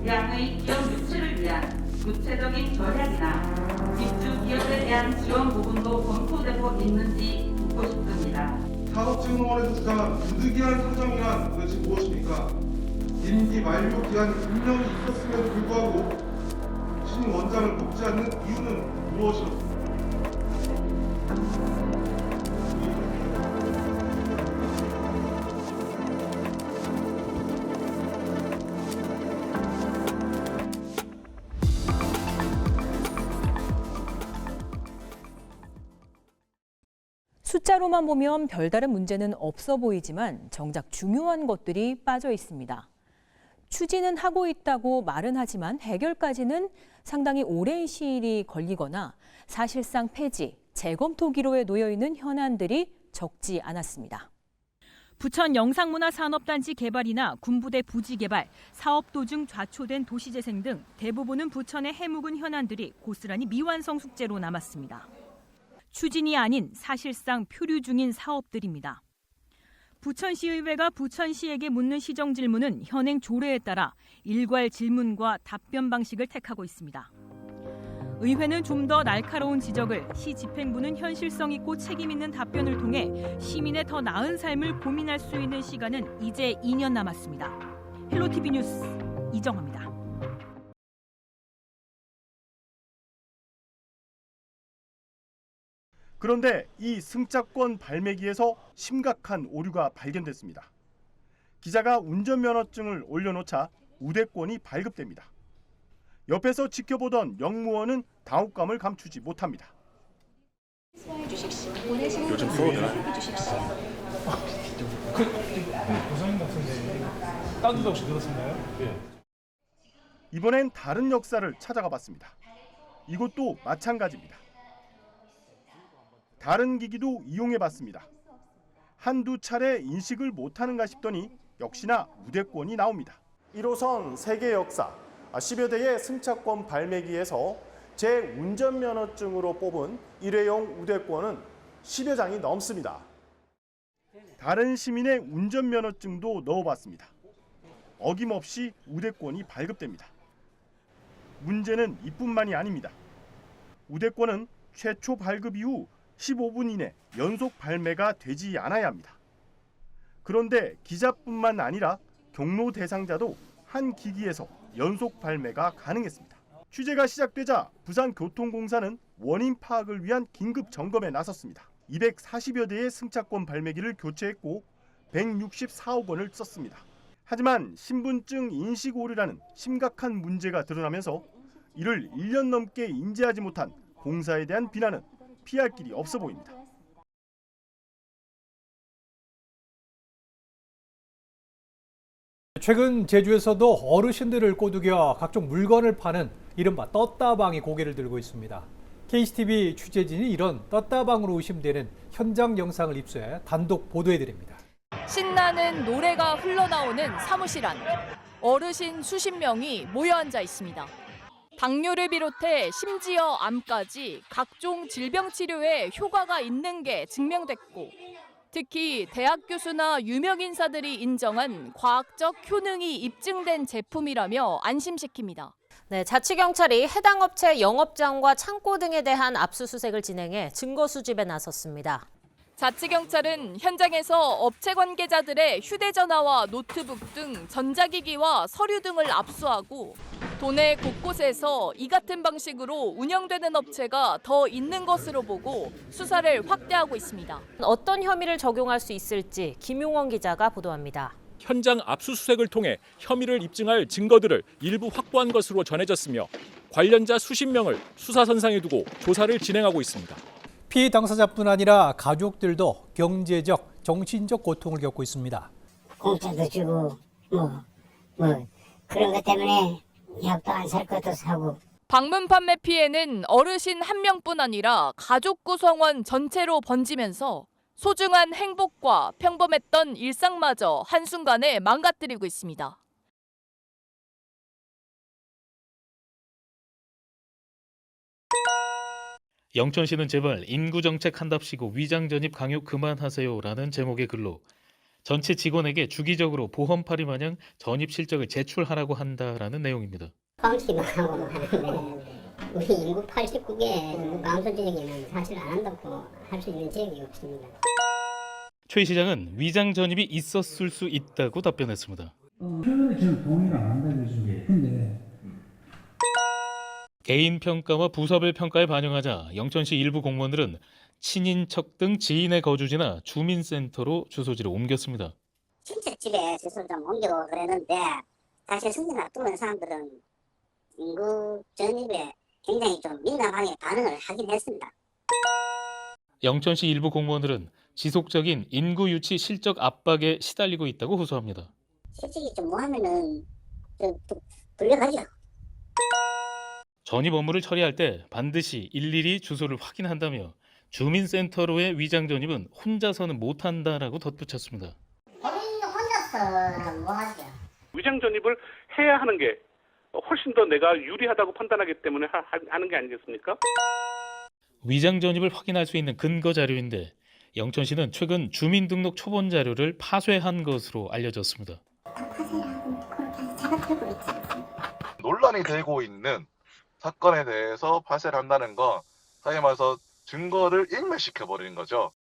우량의 기업 유치를 위한 구체적인 전략이나 입주 기업에 대한 지원 부분도 검토되고 있는지 묻고 싶습니다. 사업진흥원에서 주장한 부득이한 사정이란 도대체 무엇입니까? 임기 만료 기한이 분명히 있었음에도 불구하고 신임 원장을 뽑지 않는 이유는 무엇이었습니까? 숫자로만 보면 별다른 문제는 없어 보이지만 정작 중요한 것들이 빠져 있습니다. 추진은 하고 있다고 말은 하지만 해결까지는 상당히 오랜 시일이 걸리거나 사실상 폐지, 재검토 기로에 놓여 있는 현안들이 적지 않았습니다. 부천 영상문화산업단지 개발이나 군부대 부지 개발, 사업 도중 좌초된 도시재생 등 대부분은 부천의 해묵은 현안들이 고스란히 미완성 숙제로 남았습니다. 추진이 아닌 사실상 표류 중인 사업들입니다. 부천시의회가 부천시에게 묻는 시정 질문은 현행 조례에 따라 일괄 질문과 답변 방식을 택하고 있습니다. 의회는 좀 더 날카로운 지적을, 시 집행부는 현실성 있고 책임 있는 답변을 통해 시민의 더 나은 삶을 고민할 수 있는 시간은 이제 2년 남았습니다. 헬로티비 뉴스 이정화입니다. 그런데 이 승차권 발매기에서 심각한 오류가 발견됐습니다. 기자가 운전면허증을 올려놓자 우대권이 발급됩니다. 옆에서 지켜보던 영무원은 당혹감을 감추지 못합니다. 요즘 써도 되나? 고성인 같은데 따뜻도 없이 들었었나요? 예. 이번엔 다른 역사를 찾아가 봤습니다. 이것도 마찬가지입니다. 다른 기기도 이용해 봤습니다. 한두 차례 인식을 못하는가 싶더니 역시나 우대권이 나옵니다. 1호선 세계 역사 10여 대의 승차권 발매기에서 제 운전면허증으로 뽑은 일회용 우대권은 10여 장이 넘습니다. 다른 시민의 운전면허증도 넣어봤습니다. 어김없이 우대권이 발급됩니다. 문제는 이뿐만이 아닙니다. 우대권은 최초 발급 이후 15분 이내 연속 발매가 되지 않아야 합니다. 그런데 기자뿐만 아니라 경로 대상자도 한 기기에서 연속 발매가 가능했습니다. 취재가 시작되자 부산교통공사는 원인 파악을 위한 긴급 점검에 나섰습니다. 240여 대의 승차권 발매기를 교체했고 164억 원을 썼습니다. 하지만 신분증 인식 오류라는 심각한 문제가 드러나면서 이를 1년 넘게 인지하지 못한 공사에 대한 비난은 피할 길이 없어 보입니다. 최근 제주에서도 어르신들을 꼬드겨 각종 물건을 파는 이른바 떴다방이 고개를 들고 있습니다. KCTV 취재진이 이런 떴다방으로 의심되는 현장 영상을 입수해 단독 보도해드립니다. 신나는 노래가 흘러나오는 사무실 안. 어르신 수십 명이 모여 앉아 있습니다. 당뇨를 비롯해 심지어 암까지 각종 질병 치료에 효과가 있는 게 증명됐고 특히 대학 교수나 유명 인사들이 인정한 과학적 효능이 입증된 제품이라며 안심시킵니다. 네, 자치경찰이 해당 업체 영업장과 창고 등에 대한 압수수색을 진행해 증거 수집에 나섰습니다. 자치경찰은 현장에서 업체 관계자들의 휴대전화와 노트북 등 전자기기와 서류 등을 압수하고 도내 곳곳에서 이 같은 방식으로 운영되는 업체가 더 있는 것으로 보고 수사를 확대하고 있습니다. 어떤 혐의를 적용할 수 있을지 김용원 기자가 보도합니다. 현장 압수수색을 통해 혐의를 입증할 증거들을 일부 확보한 것으로 전해졌으며 관련자 수십 명을 수사선상에 두고 조사를 진행하고 있습니다. 피해 당사자뿐 아니라 가족들도 경제적, 정신적 고통을 겪고 있습니다. 공짜도 주고 뭐 그런 것 때문에 약도 안 살 것도 사고. 방문 판매 피해는 어르신 한 명뿐 아니라 가족 구성원 전체로 번지면서 소중한 행복과 평범했던 일상마저 한순간에 망가뜨리고 있습니다. 영천시는 제발 인구정책 한답시고 위장전입 강요 그만하세요라는 제목의 글로 전체 직원에게 주기적으로 보험팔이 마냥 전입 실적을 제출하라고 한다라는 내용입니다. 뻥치고 하고 하는데 우리 인구 89개 인구 감소 지역에는 사실 안 한다고 할 수 있는 지역이 없습니다. 최 시장은 위장 전입이 있었을 수 있다고 답변했습니다. 최근에 저는 동의를 안 한다고 해준 근데 개인 평가와 부서별 평가에 반영하자 영천시 일부 공무원들은 친인척 등 지인의 거주지나 주민센터로 주소지를 옮겼습니다. 친척 집에 주소를 좀 옮기고 그랬는데 사실 승진 납두는 사람들은 인구 전입에 굉장히 좀 민감하게 반응을 하긴 했습니다. 영천시 일부 공무원들은 지속적인 인구 유치 실적 압박에 시달리고 있다고 호소합니다. 솔직히 좀 뭐 하면은 좀 불려가죠. 전입 업무를 처리할 때 반드시 일일이 주소를 확인한다며 주민센터로의 위장 전입은 혼자서는 못한다라고 덧붙였습니다. 본인 혼자서 뭐 하죠? 위장 전입을 해야 하는 게 훨씬 더 내가 유리하다고 판단하기 때문에 하는 게 아니겠습니까? 위장 전입을 확인할 수 있는 근거 자료인데 영천시는 최근 주민등록 초본 자료를 파쇄한 것으로 알려졌습니다. 논란이 되고 있는 사건에 대해서 파쇄를 한다는 건 사실 말해서 증거를 일멸시켜 버리는 거죠.